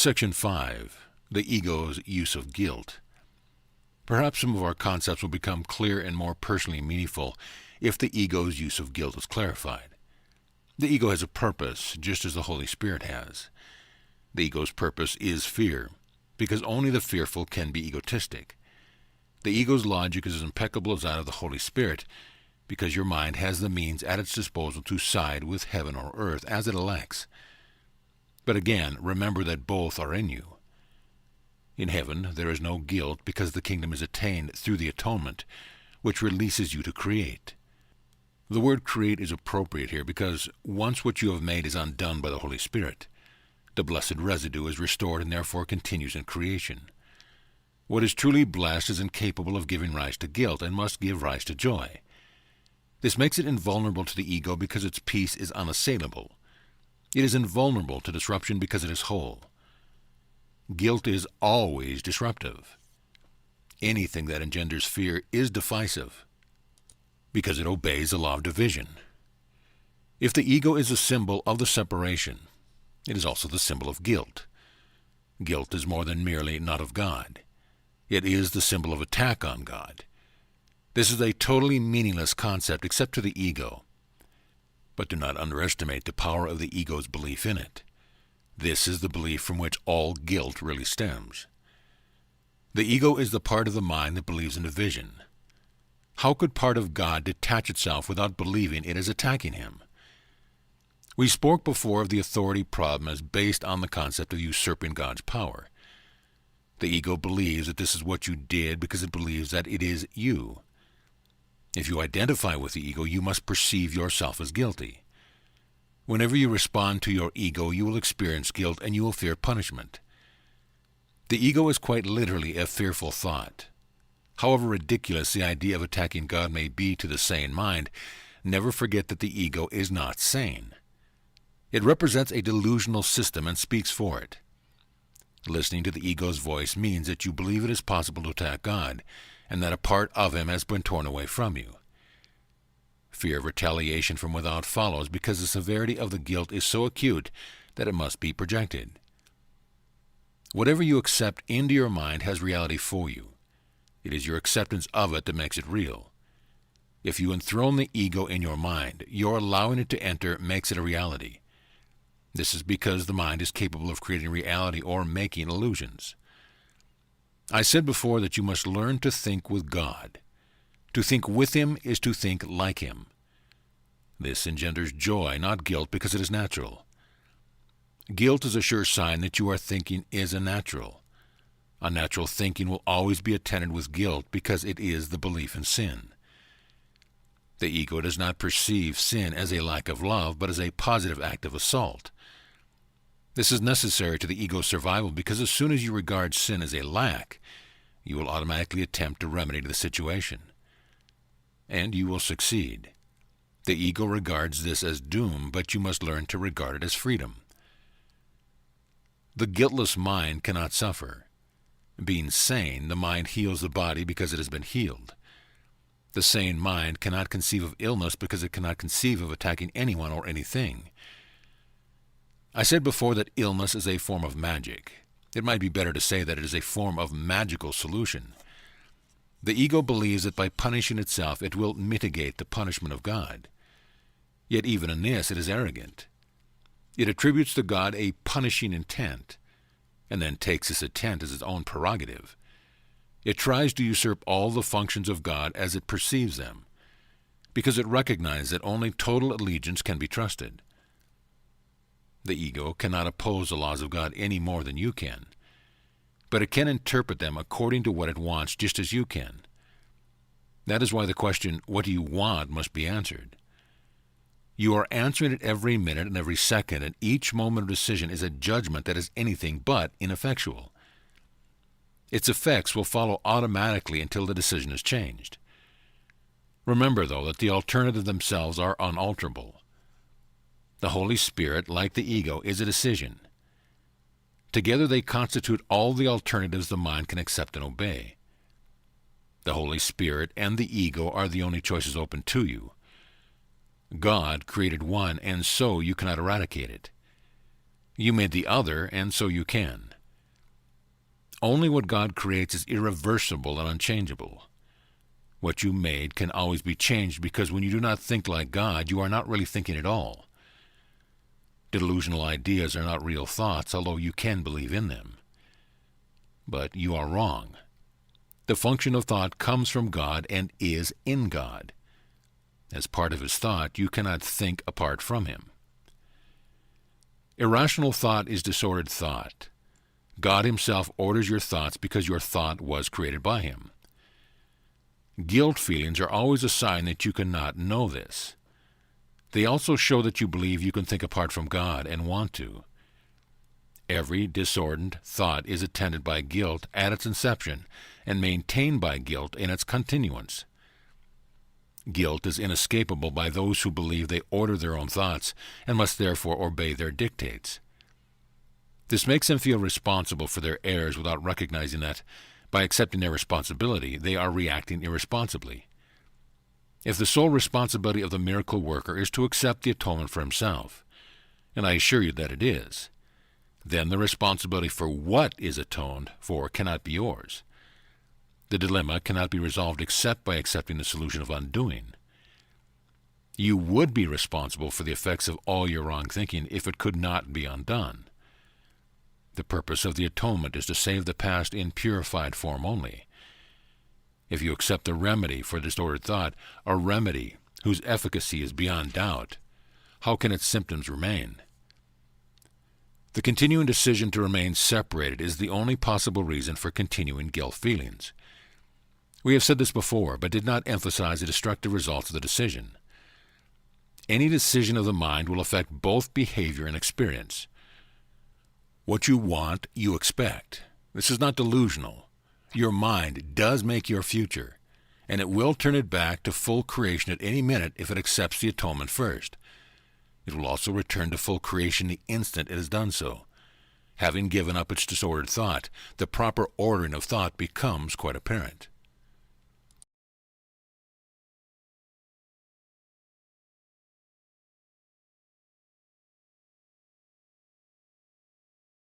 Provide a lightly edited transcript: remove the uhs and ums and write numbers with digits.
Section 5. The Ego's Use of Guilt. Perhaps some of our concepts will become clear and more personally meaningful if the ego's use of guilt is clarified. The ego has a purpose, just as the Holy Spirit has. The ego's purpose is fear, because only the fearful can be egotistic. The ego's logic is as impeccable as that of the Holy Spirit, because your mind has the means at its disposal to side with heaven or earth as it elects. But again, remember that both are in you. In heaven, there is no guilt because the kingdom is attained through the atonement, which releases you to create. The word create is appropriate here because once what you have made is undone by the Holy Spirit, the blessed residue is restored and therefore continues in creation. What is truly blessed is incapable of giving rise to guilt and must give rise to joy. This makes it invulnerable to the ego because its peace is unassailable. It is invulnerable to disruption because it is whole. Guilt is always disruptive. Anything that engenders fear is divisive because it obeys the law of division. If the ego is a symbol of the separation, it is also the symbol of guilt. Guilt is more than merely not of God. It is the symbol of attack on God. This is a totally meaningless concept except to the ego. But do not underestimate the power of the ego's belief in it. This is the belief from which all guilt really stems. The ego is the part of the mind that believes in division. How could part of God detach itself without believing it is attacking him? We spoke before of the authority problem as based on the concept of usurping God's power. The ego believes that this is what you did because it believes that it is you. If you identify with the ego, you must perceive yourself as guilty. Whenever you respond to your ego, you will experience guilt and you will fear punishment. The ego is quite literally a fearful thought. However ridiculous the idea of attacking God may be to the sane mind, never forget that the ego is not sane. It represents a delusional system and speaks for it. Listening to the ego's voice means that you believe it is possible to attack God, and that a part of him has been torn away from you. Fear of retaliation from without follows because the severity of the guilt is so acute that it must be projected. Whatever you accept into your mind has reality for you. It is your acceptance of it that makes it real. If you enthrone the ego in your mind, your allowing it to enter makes it a reality. This is because the mind is capable of creating reality or making illusions. I said before that you must learn to think with God. To think with him is to think like him. This engenders joy, not guilt, because it is natural. Guilt is a sure sign that you are thinking is unnatural. Unnatural thinking will always be attended with guilt because it is the belief in sin. The ego does not perceive sin as a lack of love, but as a positive act of assault. This is necessary to the ego's survival because as soon as you regard sin as a lack, you will automatically attempt to remedy the situation. And you will succeed. The ego regards this as doom, but you must learn to regard it as freedom. The guiltless mind cannot suffer. Being sane, the mind heals the body because it has been healed. The sane mind cannot conceive of illness because it cannot conceive of attacking anyone or anything. I said before that illness is a form of magic. It might be better to say that it is a form of magical solution. The ego believes that by punishing itself it will mitigate the punishment of God. Yet even in this it is arrogant. It attributes to God a punishing intent, and then takes this intent as its own prerogative. It tries to usurp all the functions of God as it perceives them, because it recognizes that only total allegiance can be trusted. The ego cannot oppose the laws of God any more than you can, but it can interpret them according to what it wants just as you can. That is why the question, what do you want, must be answered. You are answering it every minute and every second, and each moment of decision is a judgment that is anything but ineffectual. Its effects will follow automatically until the decision is changed. Remember, though, that the alternatives themselves are unalterable. The Holy Spirit, like the ego, is a decision. Together they constitute all the alternatives the mind can accept and obey. The Holy Spirit and the ego are the only choices open to you. God created one, and so you cannot eradicate it. You made the other, and so you can. Only what God creates is irreversible and unchangeable. What you made can always be changed, because when you do not think like God, you are not really thinking at all. Delusional ideas are not real thoughts, although you can believe in them. But you are wrong. The function of thought comes from God and is in God. As part of his thought, you cannot think apart from him. Irrational thought is disordered thought. God himself orders your thoughts because your thought was created by him. Guilt feelings are always a sign that you cannot know this. They also show that you believe you can think apart from God and want to. Every disordered thought is attended by guilt at its inception and maintained by guilt in its continuance. Guilt is inescapable by those who believe they order their own thoughts and must therefore obey their dictates. This makes them feel responsible for their errors without recognizing that, by accepting their responsibility, they are reacting irresponsibly. If the sole responsibility of the miracle worker is to accept the atonement for himself, and I assure you that it is, then the responsibility for what is atoned for cannot be yours. The dilemma cannot be resolved except by accepting the solution of undoing. You would be responsible for the effects of all your wrong thinking if it could not be undone. The purpose of the atonement is to save the past in purified form only. If you accept the remedy for distorted thought, a remedy whose efficacy is beyond doubt, how can its symptoms remain? The continuing decision to remain separated is the only possible reason for continuing guilt feelings. We have said this before, but did not emphasize the destructive results of the decision. Any decision of the mind will affect both behavior and experience. What you want, you expect. This is not delusional. Your mind does make your future, and it will turn it back to full creation at any minute if it accepts the atonement first. It will also return to full creation the instant it has done so. Having given up its disordered thought, the proper ordering of thought becomes quite apparent.